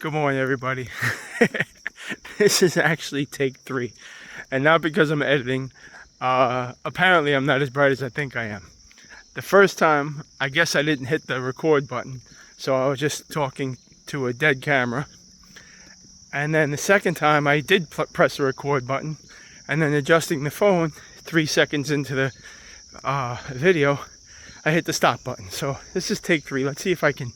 Good morning, everybody. This is actually take 3, and not because I'm editing. Apparently, I'm not as bright as I think I am. The first time, I guess I didn't hit the record button, so I was just talking to a dead camera. And then the second time, I did press the record button, and then adjusting the phone 3 seconds into the video, I hit the stop button. So this is take 3. Let's see if I can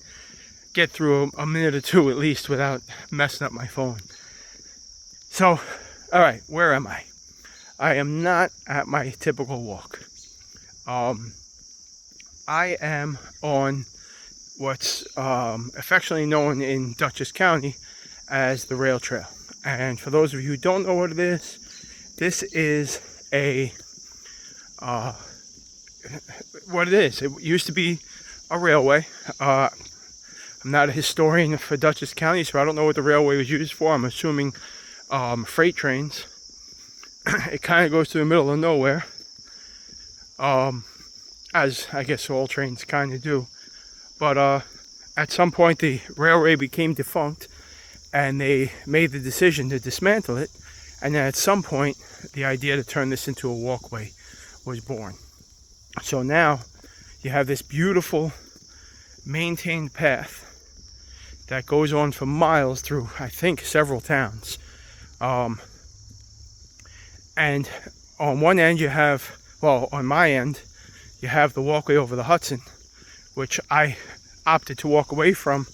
get through a minute or two at least without messing up my phone. So, all right, where am I? I am not at my typical walk. I am on what's affectionately known in Dutchess County as the rail trail. And for those of you who don't know what it is, this is what it is. It used to be a railway. I'm not a historian for Dutchess County, so I don't know what the railway was used for. I'm assuming freight trains. It kind of goes to the middle of nowhere, as I guess all trains kind of do. But at some point, the railway became defunct, and they made the decision to dismantle it. And then at some point, the idea to turn this into a walkway was born. So now you have this beautiful, maintained path that goes on for miles through, I think, several towns. And on one end you have, well, on my end, you have the walkway over the Hudson, which I opted to walk away from.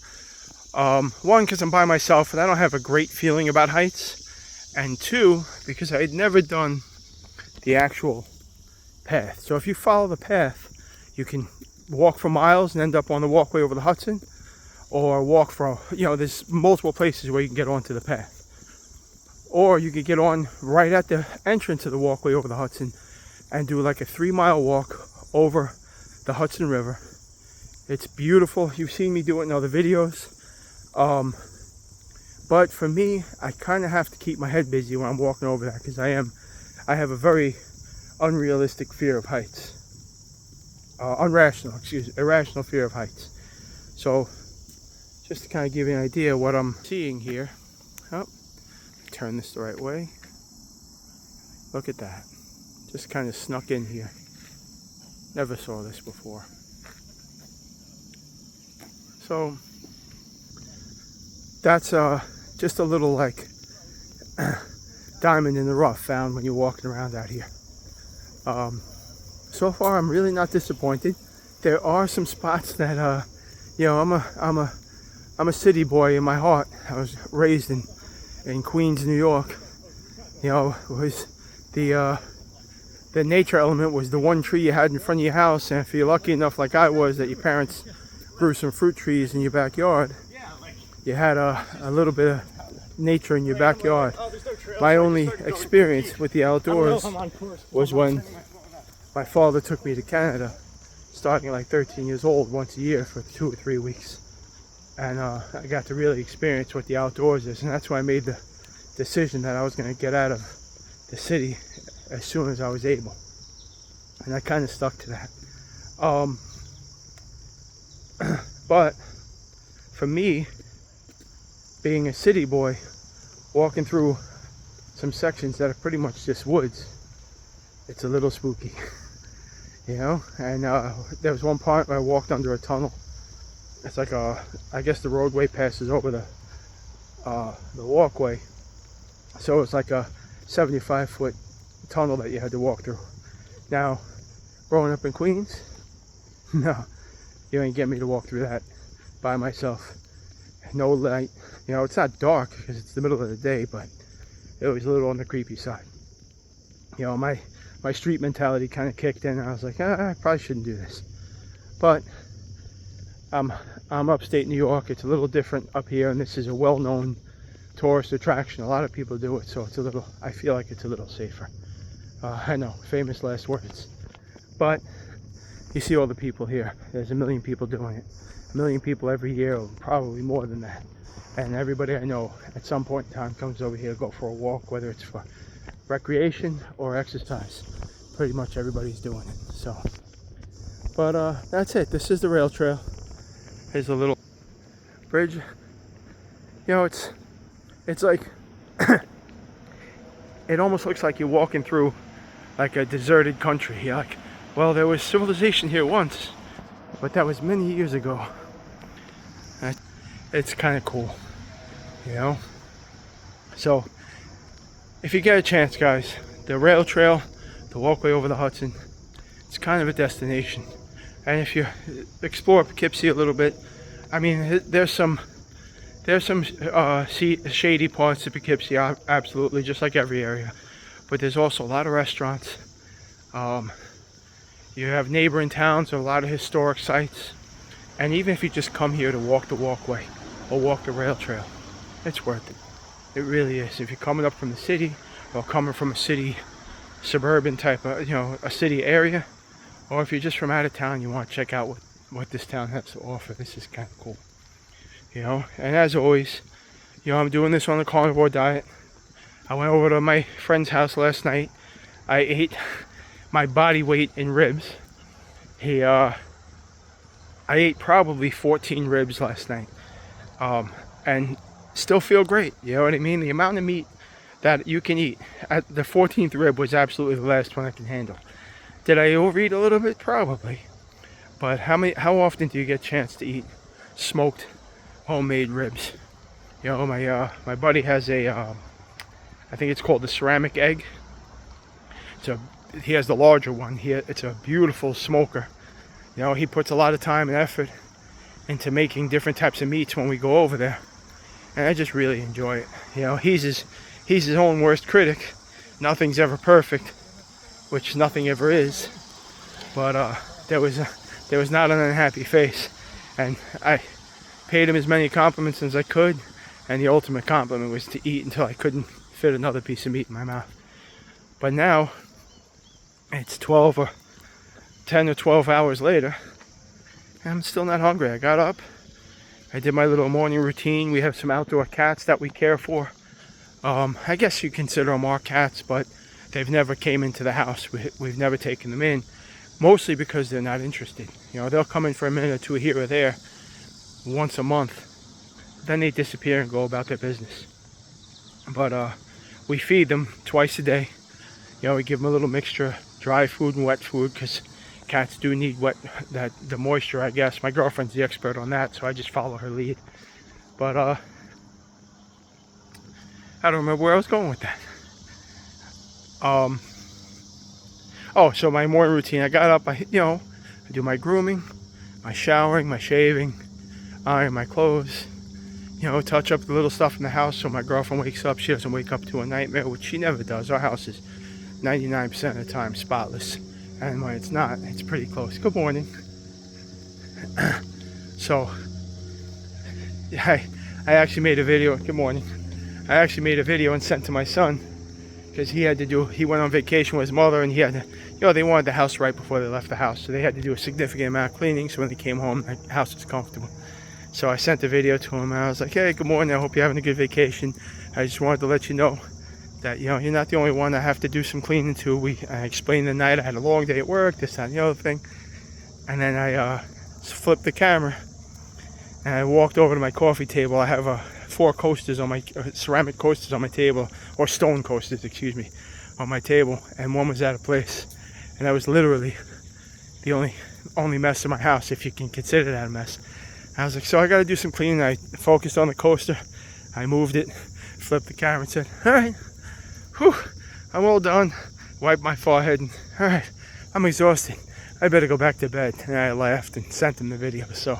One, because I'm by myself and I don't have a great feeling about heights. And two, because I had never done the actual path. So if you follow the path, you can walk for miles and end up on the walkway over the Hudson. Or walk from, there's multiple places where you can get onto the path. Or you could get on right at the entrance of the walkway over the Hudson and do like a 3-mile walk over the Hudson River. It's beautiful. You've seen me do it in other videos. But for me, I kind of have to keep my head busy when I'm walking over that because I have a very unrealistic fear of heights. Irrational fear of heights. So, just to kind of give you an idea of what I'm seeing here. Oh, turn this the right way. Look at that. Just kind of snuck in here. Never saw this before. So that's just a little like diamond in the rough found when you're walking around out here. So far I'm really not disappointed. There are some spots that I'm a city boy in my heart. I was raised in Queens, New York. Was the nature element was the one tree you had in front of your house, and if you're lucky enough, like I was, that your parents grew some fruit trees in your backyard, you had a little bit of nature in your backyard. My only experience with the outdoors was when my father took me to Canada, starting at like 13 years old, once a year for 2 or 3 weeks. And I got to really experience what the outdoors is, and that's why I made the decision that I was going to get out of the city as soon as I was able. And I kind of stuck to that. But for me, being a city boy, walking through some sections that are pretty much just woods, it's a little spooky. And there was one part where I walked under a tunnel. It's like I guess the roadway passes over the walkway, so it's like a 75-foot tunnel that you had to walk through. Now, growing up in Queens, no, you ain't get me to walk through that by myself. No light, it's not dark because it's the middle of the day, but it was a little on the creepy side. My street mentality kind of kicked in, and I was like, I probably shouldn't do this, but I'm upstate New York. It's a little different up here, and this is a well-known tourist attraction. A lot of people do it, so I feel like it's a little safer. I know, famous last words. But you see all the people here. There's 1 million people doing it. 1 million people every year, or probably more than that. And everybody I know at some point in time comes over here to go for a walk, whether it's for recreation or exercise. Pretty much everybody's doing it. So, but that's it. This is the rail trail. Here's a little bridge You know, it's like it almost looks like you're walking through like a deserted country. You're like, well, there was civilization here once, but that was many years ago. It's kind of cool, you know. So if you get a chance, guys, the rail trail, the walkway over the Hudson, it's kind of a destination. And if you explore Poughkeepsie a little bit, I mean, there's some shady parts of Poughkeepsie, absolutely, just like every area. But there's also a lot of restaurants. You have neighboring towns, a lot of historic sites. And even if you just come here to walk the walkway or walk the rail trail, it's worth it. It really is. If you're coming up from the city or coming from a city, suburban type of, you know, a city area, or if you're just from out of town, you want to check out what this town has to offer, this is kind of cool. You know, and as always, you know, I'm doing this on the carnivore diet. I went over to my friend's house last night. I ate my body weight in ribs. I ate probably 14 ribs last night. And still feel great, you know what I mean? The amount of meat that you can eat. The 14th rib was absolutely the last one I can handle. Did I overeat a little bit? Probably. But how often do you get a chance to eat smoked homemade ribs? You know, my buddy has I think it's called the ceramic egg. He has the larger one. It's a beautiful smoker. You know, he puts a lot of time and effort into making different types of meats when we go over there. And I just really enjoy it. You know, he's his own worst critic. Nothing's ever perfect, which nothing ever is. But there was not an unhappy face, and I paid him as many compliments as I could. And the ultimate compliment was to eat until I couldn't fit another piece of meat in my mouth. But now it's 10 or 12 hours later, and I'm still not hungry. I got up, I did my little morning routine. We have some outdoor cats that we care for. I guess you consider them our cats, but they've never came into the house. We've never taken them in, mostly because they're not interested. You know, they'll come in for a minute or two here or there once a month, then they disappear and go about their business. But we feed them twice a day. You know, we give them a little mixture of dry food and wet food, because cats do need the moisture, I guess. My girlfriend's the expert on that, so I just follow her lead. But I don't remember where I was going with that. So my morning routine, I got up, I do my grooming, my showering, my shaving, iron my clothes, touch up the little stuff in the house so my girlfriend wakes up. She doesn't wake up to a nightmare, which she never does. Our house is 99% of the time spotless, and when it's not, it's pretty close. Good morning. So I actually made a video. Good morning. I actually made a video and sent to my son, because he went on vacation with his mother, and he had to, they wanted the house right before they left the house, so they had to do a significant amount of cleaning. So when they came home, the house was comfortable. So I sent the video to him, and I was like, hey, good morning, I hope you're having a good vacation. I just wanted to let you know that, you're not the only one I have to do some cleaning to. I explained the night I had a long day at work, this, that, and the other thing. And then I flipped the camera, and I walked over to my coffee table. I have 4 coasters on my, ceramic coasters on my table, or stone coasters, excuse me, on my table, and one was out of place. And that was literally the only mess in my house, if you can consider that a mess. I was like, so I got to do some cleaning. I focused on the coaster, I moved it, flipped the camera, and said, all right, whew, I'm all done. Wiped my forehead, and all right, I'm exhausted, I better go back to bed. And I laughed and sent him the video. So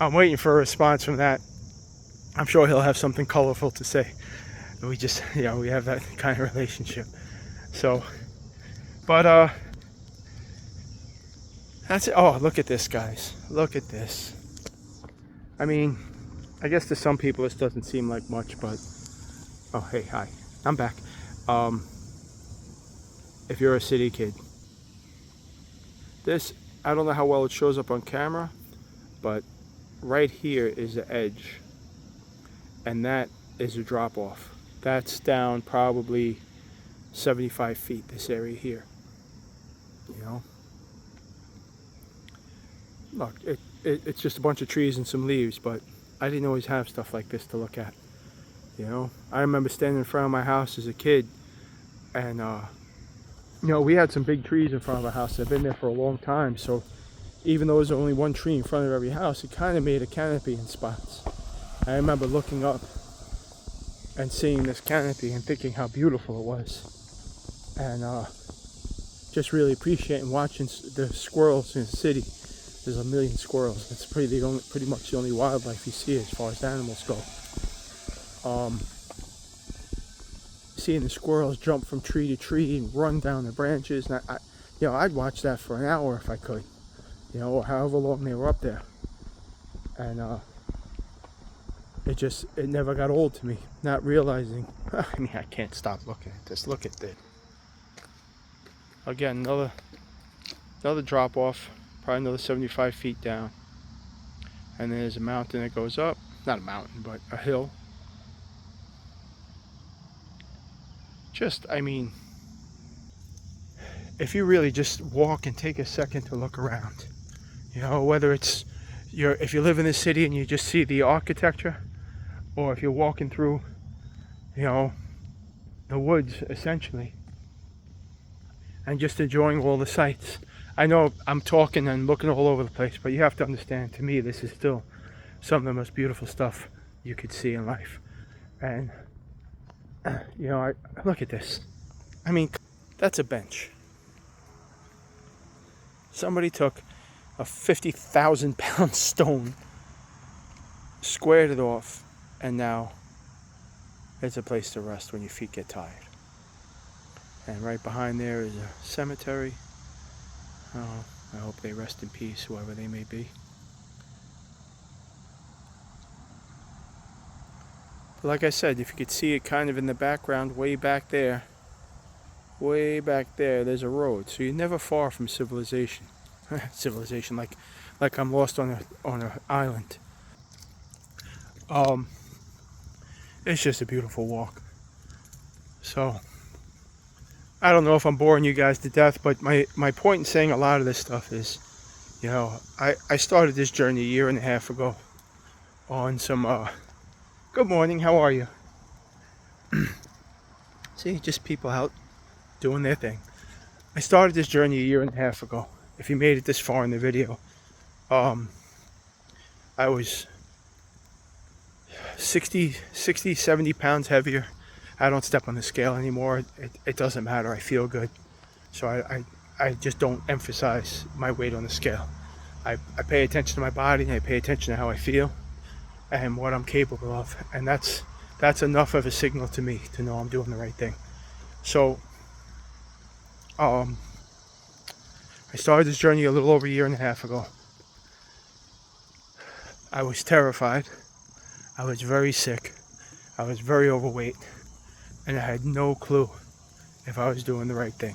I'm waiting for a response from that. I'm sure he'll have something colorful to say. We just, we have that kind of relationship. So, but that's it. Oh, look at this, guys. Look at this. I mean, I guess to some people this doesn't seem like much, but oh, hey, hi, I'm back. If you're a city kid, this, I don't know how well it shows up on camera, but right here is the edge, and that is a drop off. That's down probably 75 feet, this area here. Look, it's just a bunch of trees and some leaves, but I didn't always have stuff like this to look at. You know, I remember standing in front of my house as a kid, and you know, we had some big trees in front of our house that have been there for a long time. So even though there was only one tree in front of every house, it kind of made a canopy in spots. I remember looking up and seeing this canopy and thinking how beautiful it was, and just really appreciating watching the squirrels in the city. There's a million squirrels. It's pretty much the only wildlife you see as far as animals go. Seeing the squirrels jump from tree to tree and run down the branches, and you know, I'd watch that for an hour if I could, you know, or however long they were up there, and it never got old to me, not realizing. I mean, I can't stop looking at this. Look at this. Again, another drop off, probably another 75 feet down, and then there's a mountain that goes up. Not a mountain, but a hill. Just, I mean, if you really just walk and take a second to look around, you know, whether it's if you live in the city and you just see the architecture, or if you're walking through, you know, the woods essentially, and just enjoying all the sights. I know I'm talking and looking all over the place, but you have to understand, to me, this is still some of the most beautiful stuff you could see in life. And you know, look at this. I mean, that's a bench. Somebody took a 50,000 pound stone, squared it off, and now it's a place to rest when your feet get tired. And right behind there is a cemetery. Oh, I hope they rest in peace, whoever they may be. But like I said, if you could see it kind of in the background, way back there, there's a road. So you're never far from civilization. Civilization, like I'm lost on an island. It's just a beautiful walk. So I don't know if I'm boring you guys to death, but my point in saying a lot of this stuff is, you know, I started this journey a year and a half ago on some good morning, how are you? See, just people out doing their thing. I started this journey a year and a half ago. If you made it this far in the video, I was 60, 70 pounds heavier. I don't step on the scale anymore. It doesn't matter. I feel good. So I just don't emphasize my weight on the scale. I pay attention to my body, and I pay attention to how I feel and what I'm capable of. And that's enough of a signal to me to know I'm doing the right thing. So I started this journey a little over a year and a half ago. I was terrified. I was very sick. I was very overweight. And I had no clue if I was doing the right thing.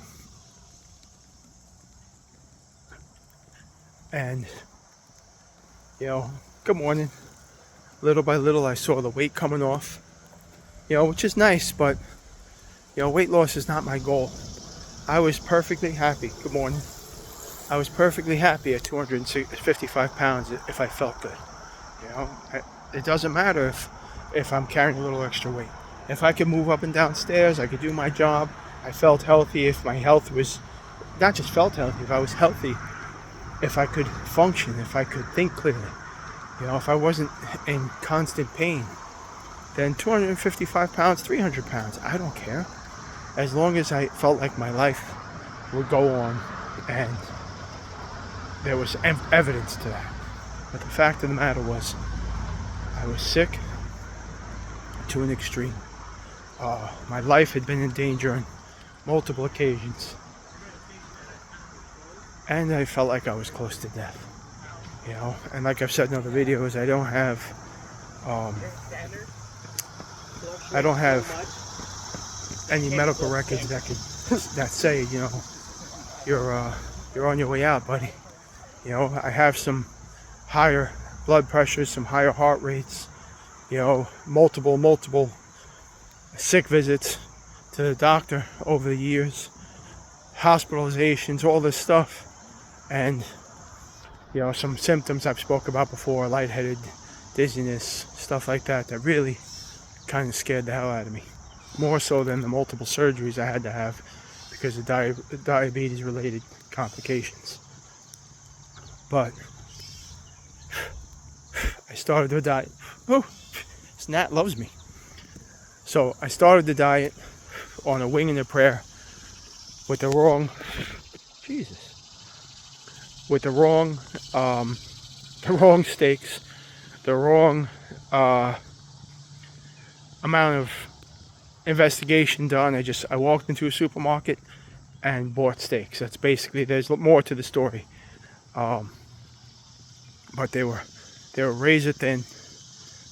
And, you know, good morning. Little by little, I saw the weight coming off. You know, which is nice, but, you know, weight loss is not my goal. I was perfectly happy. Good morning. I was perfectly happy at 255 pounds if I felt good. You know, it doesn't matter if I'm carrying a little extra weight. If I could move up and down stairs, I could do my job. I felt healthy. If my health was, not just felt healthy, if I was healthy, if I could function, if I could think clearly, you know, if I wasn't in constant pain, then 255 pounds, 300 pounds, I don't care. As long as I felt like my life would go on and there was evidence to that. But the fact of the matter was, I was sick to an extreme. My life had been in danger on multiple occasions. And I felt like I was close to death. You know, and like I've said in other videos, I don't have any medical records that say, you know, you're on your way out, buddy. You know, I have some higher blood pressures, some higher heart rates, you know, multiple sick visits to the doctor over the years, hospitalizations, all this stuff, and, you know, some symptoms I've spoke about before, lightheaded, dizziness, stuff like that, that really kind of scared the hell out of me. More so than the multiple surgeries I had to have because of diabetes-related complications. But I started the diet. Oh, Snat loves me. So I started the diet on a wing and a prayer with the wrong steaks, the wrong amount of investigation done. I walked into a supermarket and bought steaks. That's basically, there's more to the story. But they were razor thin.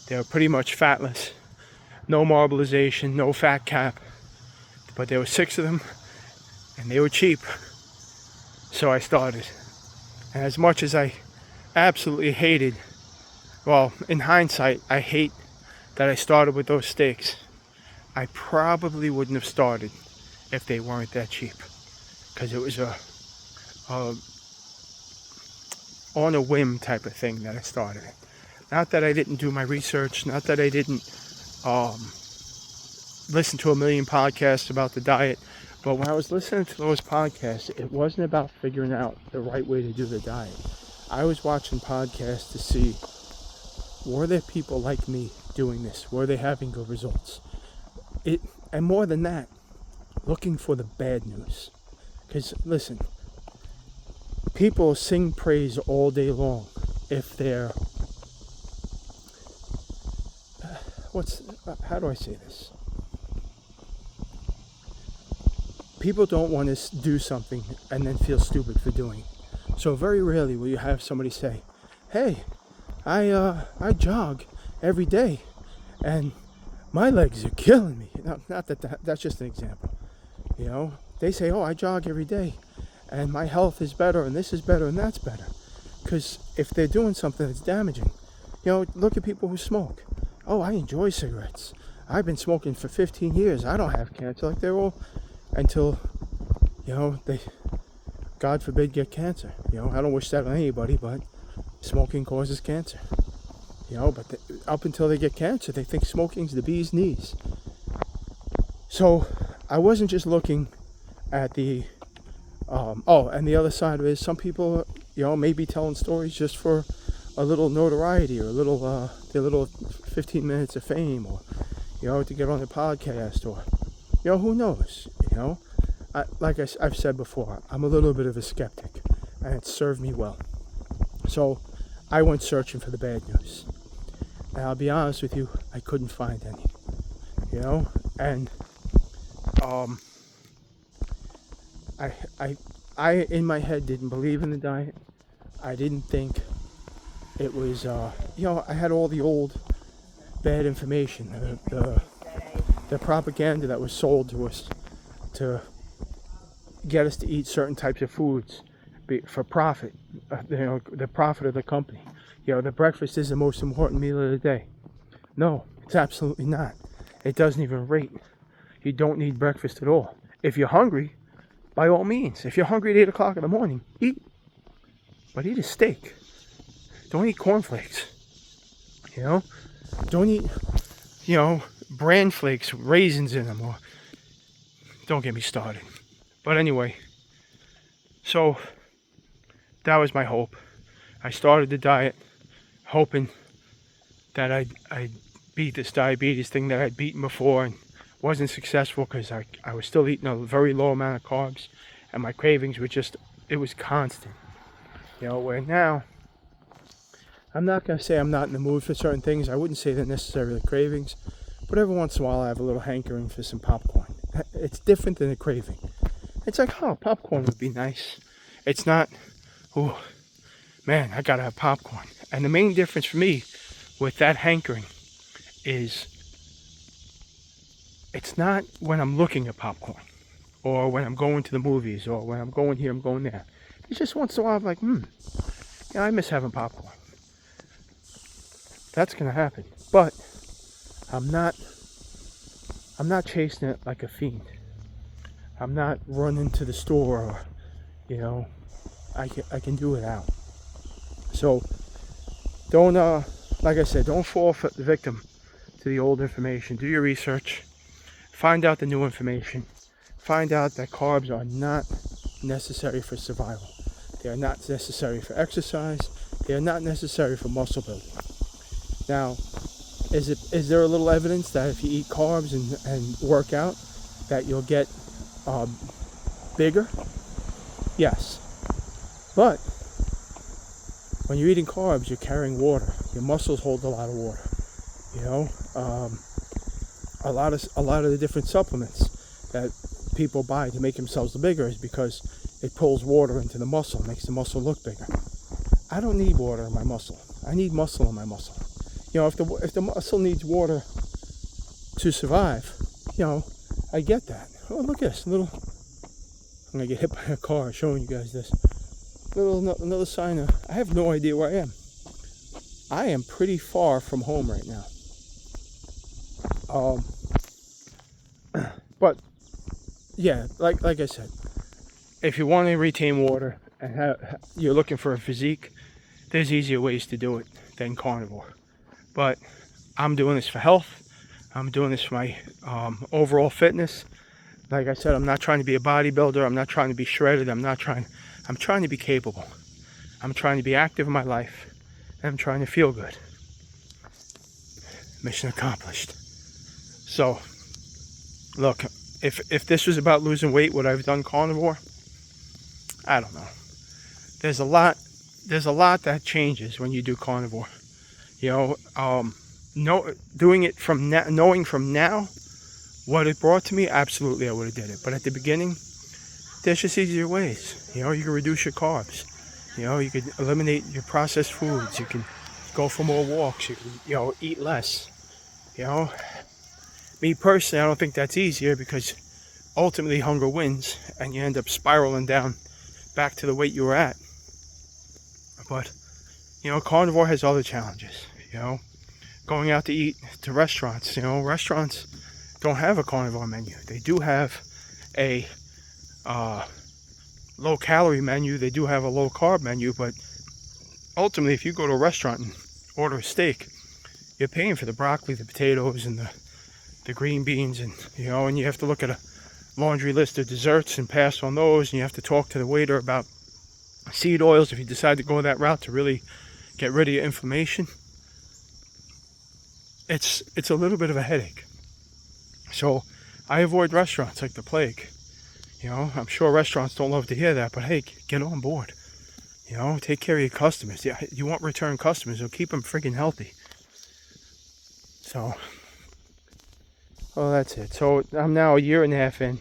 They were pretty much fatless. No marbleization, no fat cap. But there were 6 of them and they were cheap. So I started. And as much as I absolutely hated, well, in hindsight, I hate that I started with those steaks. I probably wouldn't have started if they weren't that cheap. Because it was a on a whim type of thing that I started it. Not that I didn't do my research, not that I didn't listen to a million podcasts about the diet, but when I was listening to those podcasts, it wasn't about figuring out the right way to do the diet. I was watching podcasts to see, were there people like me doing this? Were they having good results? And more than that, looking for the bad news. Because listen, people sing praise all day long if they're, how do I say this? People don't want to do something and then feel stupid for doing it. So very rarely will you have somebody say, hey, I jog every day and my legs are killing me. Not that's just an example. You know, they say, oh, I jog every day and my health is better and this is better and that's better. Because if they're doing something that's damaging, you know, look at people who smoke. Oh, I enjoy cigarettes. I've been smoking for 15 years. I don't have cancer. Like they're all, until, you know, they, God forbid, get cancer. You know, I don't wish that on anybody, but smoking causes cancer. You know, but up until they get cancer, they think smoking's the bee's knees. So I wasn't just looking at the, and the other side of it is some people, you know, may be telling stories just for a little notoriety or a little, their little 15 minutes of fame, or, you know, to get on the podcast, or, you know, who knows, you know. I've said before, I'm a little bit of a skeptic, and it served me well. So I went searching for the bad news. And I'll be honest with you, I couldn't find any, you know. And I in my head didn't believe in the diet. I didn't think it was, you know, I had all the old bad information, the propaganda that was sold to us to get us to eat certain types of foods for profit, you know, the profit of the company. You know, the breakfast is the most important meal of the day. No, it's absolutely not. It doesn't even rate. You don't need breakfast at all. If you're hungry, by all means. If you're hungry at 8 o'clock in the morning, eat. But eat a steak. Don't eat cornflakes. You know? Don't eat, you know, bran flakes with raisins in them. Or don't get me started. But anyway, so that was my hope. I started the diet hoping that I'd beat this diabetes thing that I'd beaten before, and wasn't successful because I was still eating a very low amount of carbs, and my cravings were just, it was constant. You know, where now, I'm not going to say I'm not in the mood for certain things. I wouldn't say they're necessarily cravings, but every once in a while I have a little hankering for some popcorn. It's different than a craving. It's like, oh, popcorn would be nice. It's not, oh, man, I gotta have popcorn. And the main difference for me with that hankering is it's not when I'm looking at popcorn, or when I'm going to the movies, or when I'm going here, I'm going there. It's just once in a while I'm like, yeah, I miss having popcorn. That's gonna happen. But I'm not chasing it like a fiend. I'm not running to the store, or, you know, I can do it out. So don't, like I said, don't fall for the victim to the old information. Do your research. Find out the new information. Find out that carbs are not necessary for survival. They are not necessary for exercise. They are not necessary for muscle building. Now, is there a little evidence that if you eat carbs and work out, that you'll get bigger? Yes. But when you're eating carbs, you're carrying water. Your muscles hold a lot of water. You know, a lot of the different supplements that people buy to make themselves bigger is because it pulls water into the muscle, makes the muscle look bigger. I don't need water in my muscle. I need muscle in my muscle. You know, if the muscle needs water to survive, you know, I get that. Oh, look at this little. I'm gonna get hit by a car showing you guys this. Another sign of. I have no idea where I am. I am pretty far from home right now. But yeah, like I said, if you want to retain water and you're looking for a physique, there's easier ways to do it than carnivore. But I'm doing this for health. I'm doing this for my overall fitness. Like I said, I'm not trying to be a bodybuilder. I'm not trying to be shredded. I'm trying to be capable. I'm trying to be active in my life. And I'm trying to feel good. Mission accomplished. So, look, if this was about losing weight, would I have done carnivore? I don't know. There's a lot that changes when you do carnivore. You know, doing it from now, knowing from now what it brought to me, absolutely I would have did it. But at the beginning, there's just easier ways. You know, you can reduce your carbs. You know, you could eliminate your processed foods. You can go for more walks. You can, you know, eat less. You know, me personally, I don't think that's easier because ultimately hunger wins and you end up spiraling down back to the weight you were at. But, you know, carnivore has other challenges. You know, going out to eat to restaurants. You know, restaurants don't have a carnivore menu. They do have a low calorie menu. They do have a low carb menu. But ultimately, if you go to a restaurant and order a steak, you're paying for the broccoli, the potatoes, and the green beans, and you know, and you have to look at a laundry list of desserts and pass on those, and you have to talk to the waiter about seed oils if you decide to go that route to really get rid of your inflammation. It's a little bit of a headache. So I avoid restaurants like the plague. You know, I'm sure restaurants don't love to hear that, but hey, get on board. You know, take care of your customers. Yeah, you want return customers, so keep them freaking healthy. So, well, that's it. So I'm now a year and a half in.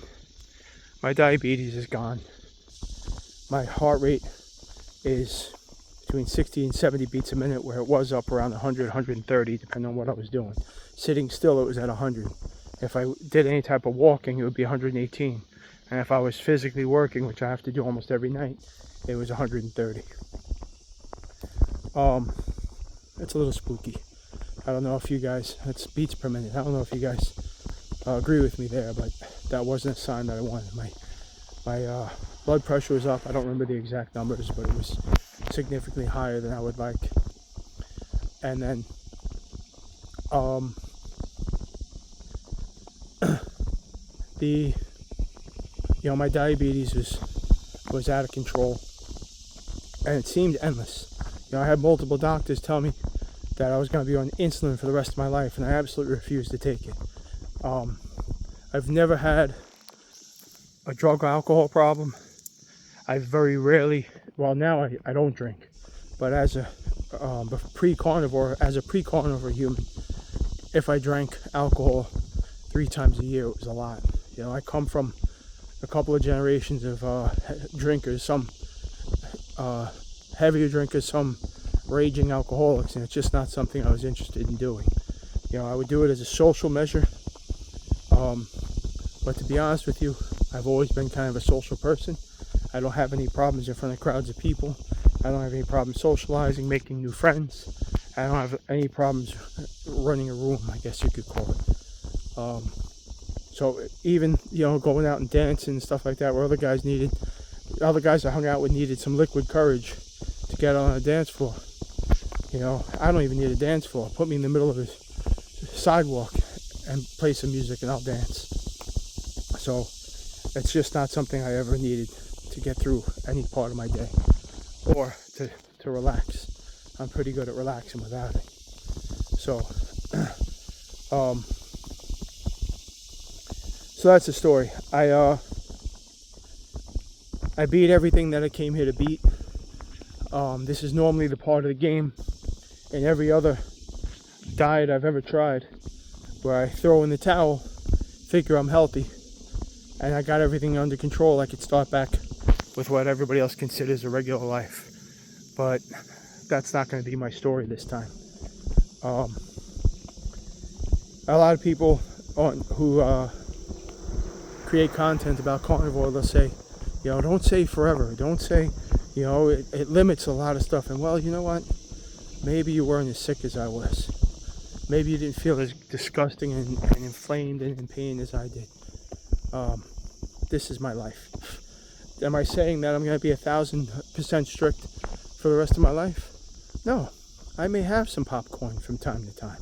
My diabetes is gone. My heart rate is between 60 and 70 beats a minute, where it was up around 100, 130, depending on what I was doing. Sitting still, it was at 100. If I did any type of walking, it would be 118. And if I was physically working, which I have to do almost every night, it was 130. It's a little spooky. I don't know if you guys, that's beats per minute. I don't know if you guys agree with me there, but that wasn't a sign that I wanted. My blood pressure was up. I don't remember the exact numbers, but it was significantly higher than I would like. And then my diabetes was out of control, and it seemed endless. You know, I had multiple doctors tell me that I was going to be on insulin for the rest of my life, and I absolutely refused to take it. I've never had a drug or alcohol problem. I very rarely, well, now I don't drink, but as a pre-carnivore human, if I drank alcohol 3 times a year, it was a lot. You know, I come from a couple of generations of drinkers, some heavier drinkers, some raging alcoholics, and it's just not something I was interested in doing. You know, I would do it as a social measure, but to be honest with you, I've always been kind of a social person. I don't have any problems in front of crowds of people. I don't have any problems socializing, making new friends. I don't have any problems running a room, I guess you could call it. So even, you know, going out and dancing and stuff like that, where other guys I hung out with needed some liquid courage to get on a dance floor. You know, I don't even need a dance floor. Put me in the middle of a sidewalk and play some music and I'll dance. So it's just not something I ever needed to get through any part of my day or to relax. I'm pretty good at relaxing without it. So, so that's the story. I beat everything that I came here to beat. This is normally the part of the game in every other diet I've ever tried where I throw in the towel, figure I'm healthy, and I got everything under control. I could start back with what everybody else considers a regular life. But that's not going to be my story this time. A lot of people who create content about carnivore, they'll say, don't say forever. Don't say, it limits a lot of stuff. And well, you know what? Maybe you weren't as sick as I was. Maybe you didn't feel as disgusting and inflamed and in pain as I did. This is my life. Am I saying that I'm going to be 1,000% strict for the rest of my life? No. I may have some popcorn from time to time.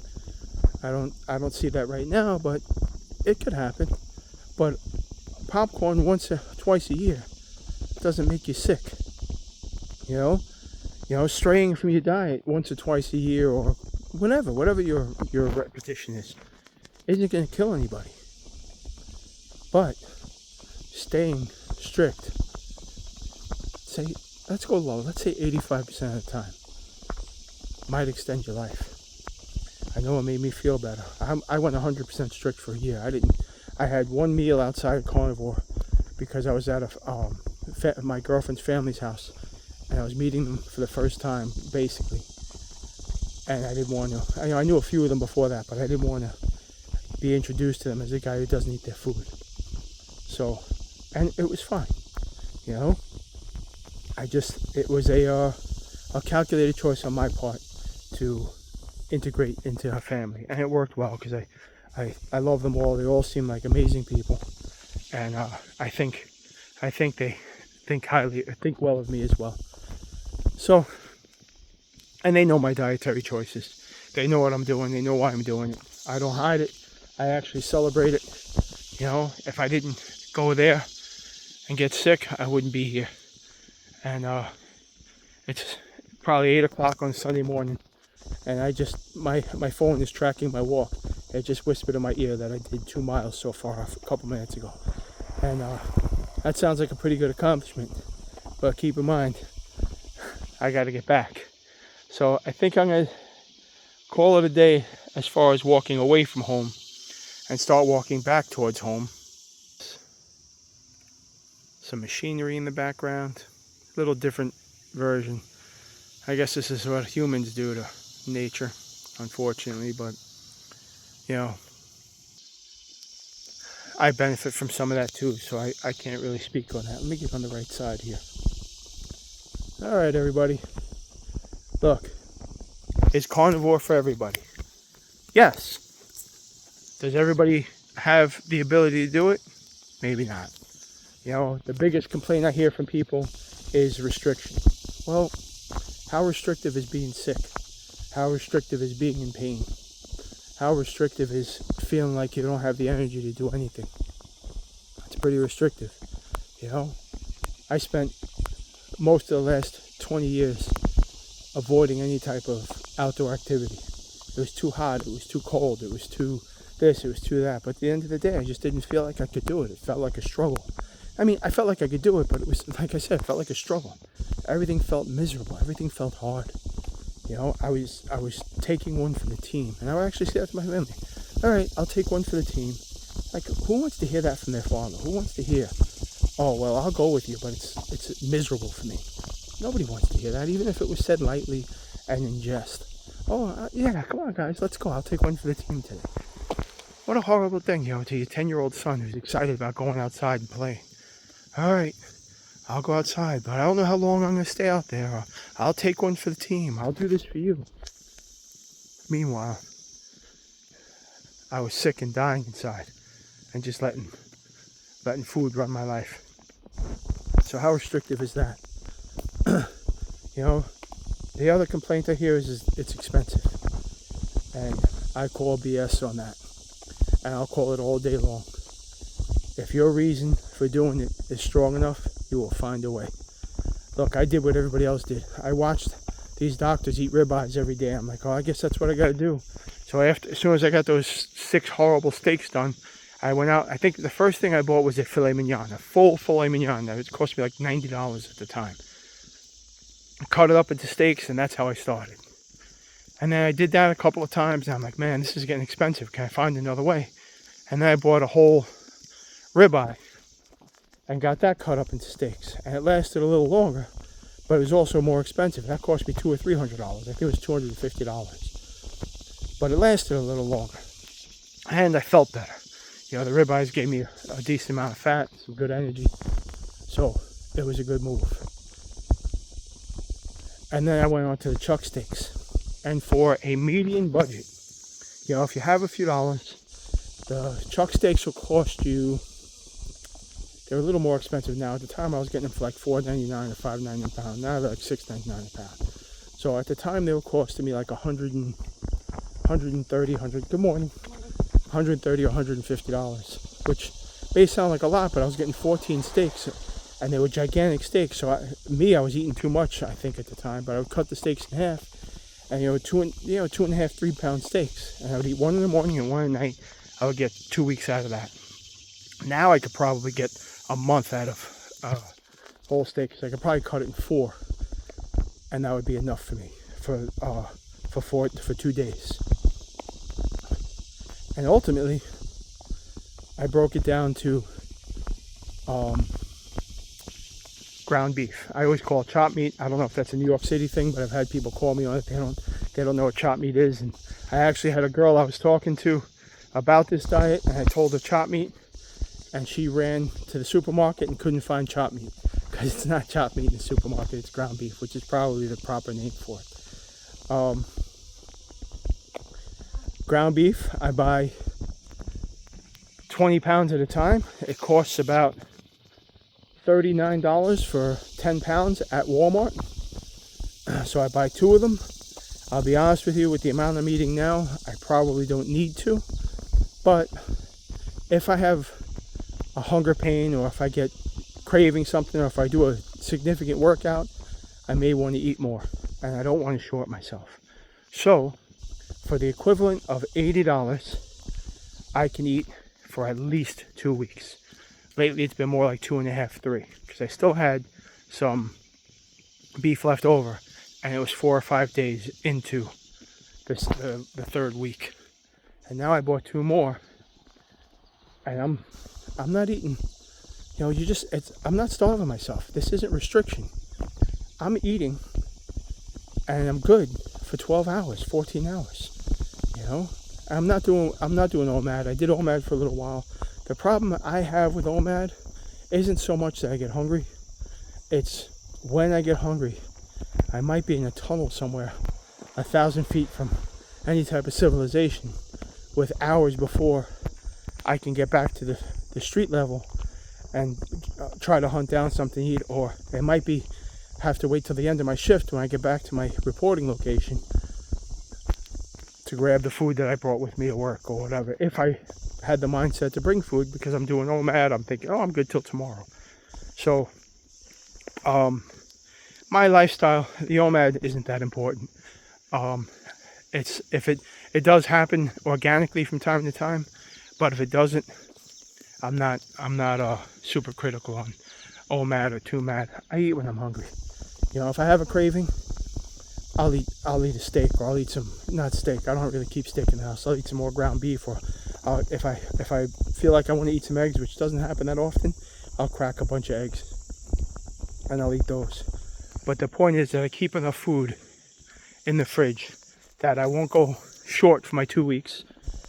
I don't see that right now, but it could happen. But popcorn twice a year doesn't make you sick. Straying from your diet once or twice a year or whatever your repetition is, isn't going to kill anybody. But staying strict, let's go low, let's say 85% of the time, might extend your life. I know it made me feel better. I went 100% strict for a year. I had one meal outside of carnivore because I was at my girlfriend's family's house and I was meeting them for the first time, basically. And I didn't want to, I knew a few of them before that, but I didn't want to be introduced to them as a guy who doesn't eat their food. So, and it was fine, it was a calculated choice on my part to integrate into her family, and it worked well because I love them all. They all seem like amazing people, and I think they think well of me as well. So, and they know my dietary choices. They know what I'm doing. They know why I'm doing it. I don't hide it. I actually celebrate it. If I didn't go there and get sick, I wouldn't be here. And it's probably 8 o'clock on Sunday morning, and my phone is tracking my walk. It just whispered in my ear that I did 2 miles so far a couple minutes ago. And that sounds like a pretty good accomplishment. But keep in mind, I got to get back. So I think I'm going to call it a day as far as walking away from home and start walking back towards home. Some machinery in the background. Little different version. I guess this is what humans do to nature, unfortunately, but I benefit from some of that too, so I can't really speak on that. Let me get on the right side here. Alright, everybody. Look, is carnivore for everybody? Yes. Does everybody have the ability to do it? Maybe not. The biggest complaint I hear from people is restriction. Well, how restrictive is being sick? How restrictive is being in pain? How restrictive is feeling like you don't have the energy to do anything? It's pretty restrictive. I spent most of the last 20 years avoiding any type of outdoor activity. It was too hot, it was too cold, it was too this, it was too that. But at the end of the day, I just didn't feel like I could do it. It felt like a struggle. I mean, I felt like I could do it, but it was, like I said, it felt like a struggle. Everything felt miserable. Everything felt hard. I was taking one for the team. And I would actually say that to my family. All right, I'll take one for the team. Like, who wants to hear that from their father? Who wants to hear, oh, well, I'll go with you, but it's miserable for me. Nobody wants to hear that, even if it was said lightly and in jest. Oh, yeah, come on, guys, let's go. I'll take one for the team today. What a horrible thing, to your 10-year-old son who's excited about going outside and playing. All right, I'll go outside, but I don't know how long I'm going to stay out there. Or I'll take one for the team. I'll do this for you. Meanwhile, I was sick and dying inside and just letting food run my life. So how restrictive is that? The other complaint I hear is it's expensive. And I call BS on that. And I'll call it all day long. If your reason for doing it is strong enough, you will find a way. Look, I did what everybody else did. I watched these doctors eat ribeyes every day. I'm like, oh, I guess that's what I got to do. So as soon as I got those 6 horrible steaks done, I went out. I think the first thing I bought was a filet mignon, a full filet mignon. That cost me like $90 at the time. I cut it up into steaks, and that's how I started. And then I did that a couple of times, and I'm like, man, this is getting expensive. Can I find another way? And then I bought a whole ribeye and got that cut up into steaks. And it lasted a little longer, but it was also more expensive. That cost me $200 or $300. I think it was $250. But it lasted a little longer. And I felt better. You know, the ribeyes gave me a decent amount of fat, some good energy. So it was a good move. And then I went on to the chuck steaks. And for a median budget, you know, if you have a few dollars, the chuck steaks will cost you, they're a little more expensive now. At the time I was getting them for like $4.99 or $5.99 a pound. Now they're like $6.99 a pound. So at the time they were costing me like $130 or $150, which may sound like a lot, but I was getting 14 steaks, and they were gigantic steaks. So I was eating too much, I think, at the time. But I would cut the steaks in half, and 2.5, 3 pound steaks, and I would eat one in the morning and one at night. I would get 2 weeks out of that. Now I could probably get a month out of whole steaks. I could probably cut it in 4, and that would be enough for me for 2 days. And ultimately, I broke it down to ground beef. I always call it chopped meat. I don't know if that's a New York City thing, but I've had people call me on it. They don't know what chopped meat is. And I actually had a girl I was talking to about this diet, and I told her chopped meat, and she ran to the supermarket and couldn't find chopped meat, because it's not chopped meat in the supermarket, it's ground beef, which is probably the proper name for it. Ground beef, I buy 20 pounds at a time. It costs about $39 for 10 pounds at Walmart. So I buy 2 of them. I'll be honest with you, with the amount I'm eating now, I probably don't need to. But if I have a hunger pain, or if I get craving something, or if I do a significant workout, I may want to eat more, and I don't want to short myself. So for the equivalent of $80, I can eat for at least 2 weeks. Lately it's been more like 2.5, 3, because I still had some beef left over, and it was 4 or 5 days into the 3rd week. And now I bought 2 more, and I'm not eating, you know, I'm not starving myself. This isn't restriction. I'm eating, and I'm good for 12 hours, 14 hours, you know. I'm not doing OMAD. I did OMAD for a little while. The problem I have with OMAD isn't so much that I get hungry. It's when I get hungry, I might be in a tunnel somewhere 1,000 feet from any type of civilization, with hours before I can get back to the street level and try to hunt down something to eat. Or it might be have to wait till the end of my shift when I get back to my reporting location to grab the food that I brought with me to work or whatever. If I had the mindset to bring food, because I'm doing OMAD, I'm thinking, oh, I'm good till tomorrow. So my lifestyle, the OMAD isn't that important. If it does happen organically from time to time, but if it doesn't, I'm not super critical on OMAD or TUMAD. I eat when I'm hungry. You know, if I have a craving, I'll eat a steak, or I'll eat some, not steak, I don't really keep steak in the house. I'll eat some more ground beef, or if I feel like I want to eat some eggs, which doesn't happen that often, I'll crack a bunch of eggs and I'll eat those. But the point is that I keep enough food in the fridge that I won't go short for my 2 weeks,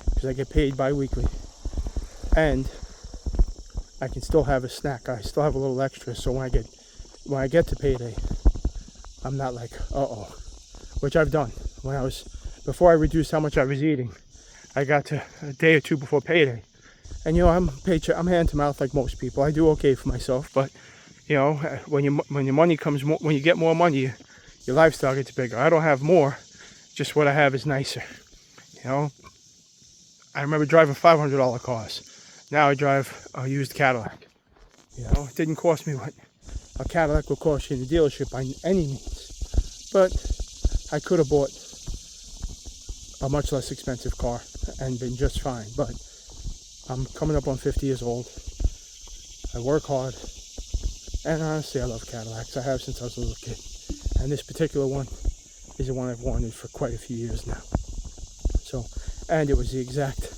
because I get paid bi-weekly, and I can still have a snack. I still have a little extra, so when I get to payday, I'm not like, uh-oh, which I've done. Before I reduced how much I was eating, I got to a day or 2 before payday, and you know, I'm hand to mouth like most people. I do okay for myself, but you know, when your money comes, when you get more money, your lifestyle gets bigger. I don't have more, just what I have is nicer. You know, I remember driving $500 cars. Now I drive a used Cadillac. You know, it didn't cost me what a Cadillac would cost you in the dealership by any means. But I could have bought a much less expensive car and been just fine. But I'm coming up on 50 years old. I work hard. And honestly, I love Cadillacs. I have since I was a little kid. And this particular one is the one I've wanted for quite a few years now. So, and it was the exact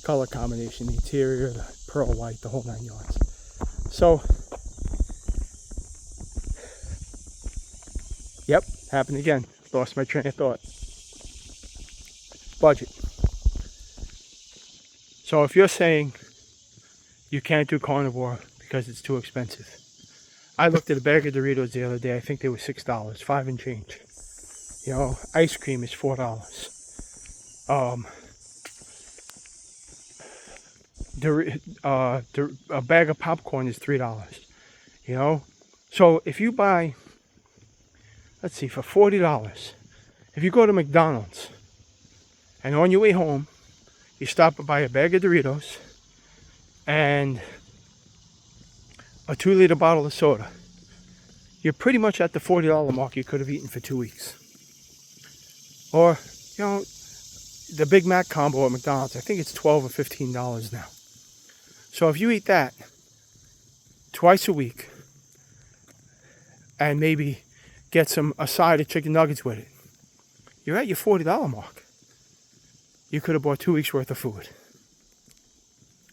color combination, the interior, the pearl white, the whole 9 yards. So, yep, happened again. Lost my train of thought. Budget. So if you're saying you can't do carnivore because it's too expensive, I looked at a bag of Doritos the other day. I think they were $6, 5 and change. You know, ice cream is $4. A bag of popcorn is $3. You know, so if you buy, let's see, for $40, if you go to McDonald's and on your way home you stop and buy a bag of Doritos and a 2-liter bottle of soda, you're pretty much at the $40 mark you could have eaten for 2 weeks. Or, you know, the Big Mac combo at McDonald's, I think it's $12 or $15 now. So if you eat that twice a week and maybe get a side of chicken nuggets with it, you're at your $40 mark. You could have bought 2 weeks worth of food.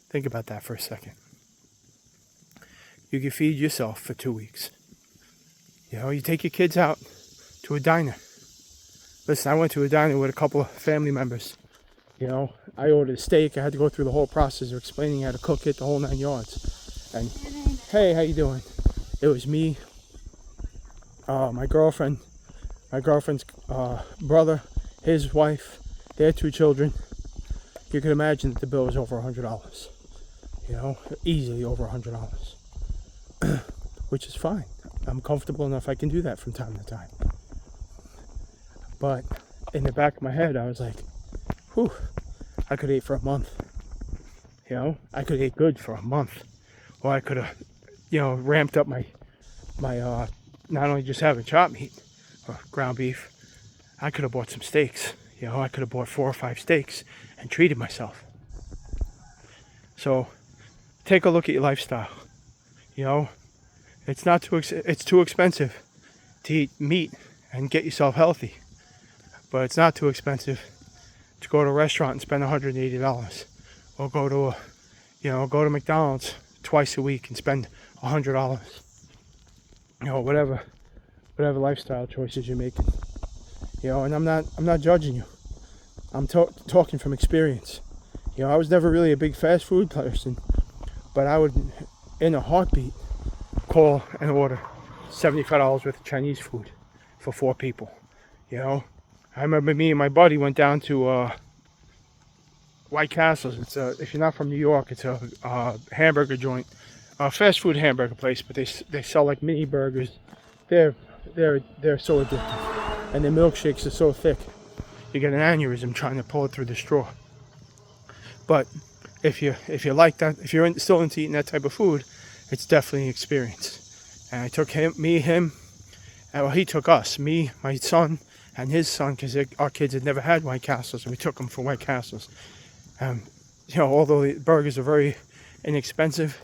Think about that for a second. You can feed yourself for 2 weeks. You know, you take your kids out to a diner. Listen, I went to a diner with a couple of family members. You know, I ordered a steak. I had to go through the whole process of explaining how to cook it, the whole 9 yards. And, hey, how you doing? It was me, my girlfriend's brother, his wife, their 2 children. You can imagine that the bill was over $100. You know, easily over $100. Which is fine. I'm comfortable enough I can do that from time to time. But in the back of my head, I was like, whew, I could eat for a month. You know, I could eat good for a month. Or I could have, you know, ramped up my not only just having chopped meat or ground beef, I could have bought some steaks. You know, I could have bought 4 or 5 steaks and treated myself. So take a look at your lifestyle. You know, it's too expensive to eat meat and get yourself healthy. But it's not too expensive to go to a restaurant and spend $180, or go to McDonald's twice a week and spend $100. You know, whatever lifestyle choices you're making. You know, and I'm not judging you. I'm talking from experience. You know, I was never really a big fast food person, but I would, in a heartbeat, call and order $75 worth of Chinese food for 4 people. You know, I remember me and my buddy went down to White Castle's. It's if you're not from New York, it's a hamburger joint, a fast food hamburger place, but they sell like mini burgers. They're so addictive, and their milkshakes are so thick you get an aneurysm trying to pull it through the straw. But if you like that, if you're still into eating that type of food, it's definitely an experience. And I took him, well, he took us, me, my son, and his son, because our kids had never had White Castles, and we took them for White Castles. You know, although the burgers are very inexpensive,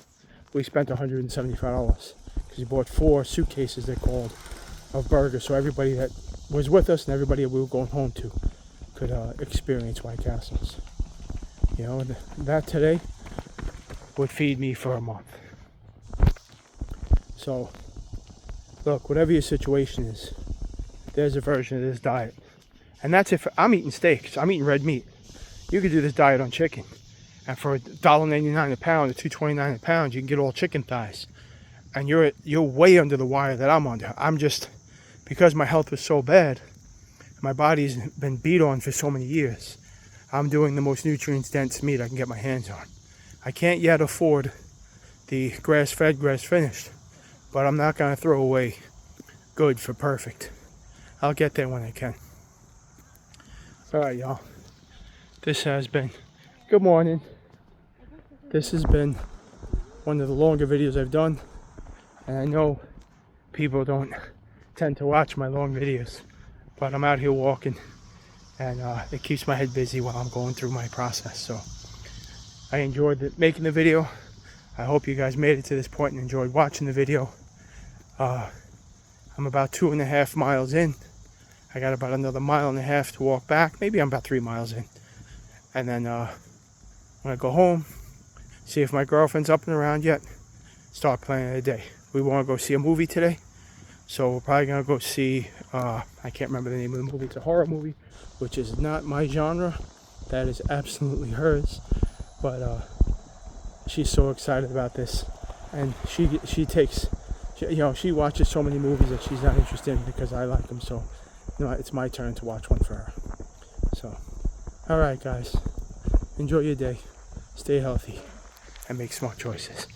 we spent $175 because we bought 4 suitcases, they're called, of burgers, so everybody that was with us and everybody we were going home to could experience White Castles. You know, that today would feed me for a month. So, look, whatever your situation is, there's a version of this diet. And that's if I'm eating steaks, I'm eating red meat. You could do this diet on chicken. And for $1.99 a pound or $2.29 a pound, you can get all chicken thighs. And you're way under the wire that I'm under. I'm just, because my health was so bad, my body's been beat on for so many years, I'm doing the most nutrient-dense meat I can get my hands on. I can't yet afford the grass-fed, grass-finished, but I'm not going to throw away good for perfect. I'll get there when I can. Alright, y'all. This has been Good morning. This has been one of the longer videos I've done, and I know people don't tend to watch my long videos, but I'm out here walking, and it keeps my head busy while I'm going through my process. So I enjoyed making the video. I hope you guys made it to this point and enjoyed watching the video. I'm about 2.5 miles in. I got about another 1.5 miles to walk back. Maybe I'm about 3 miles in. And then I'm going to go home, see if my girlfriend's up and around yet, start planning the day. We want to go see a movie today. So we're probably going to go see, I can't remember the name of the movie. It's a horror movie, which is not my genre. That is absolutely hers. But she's so excited about this. And she watches so many movies that she's not interested in because I like them. So it's my turn to watch one for her. So, all right, guys. Enjoy your day. Stay healthy and make smart choices.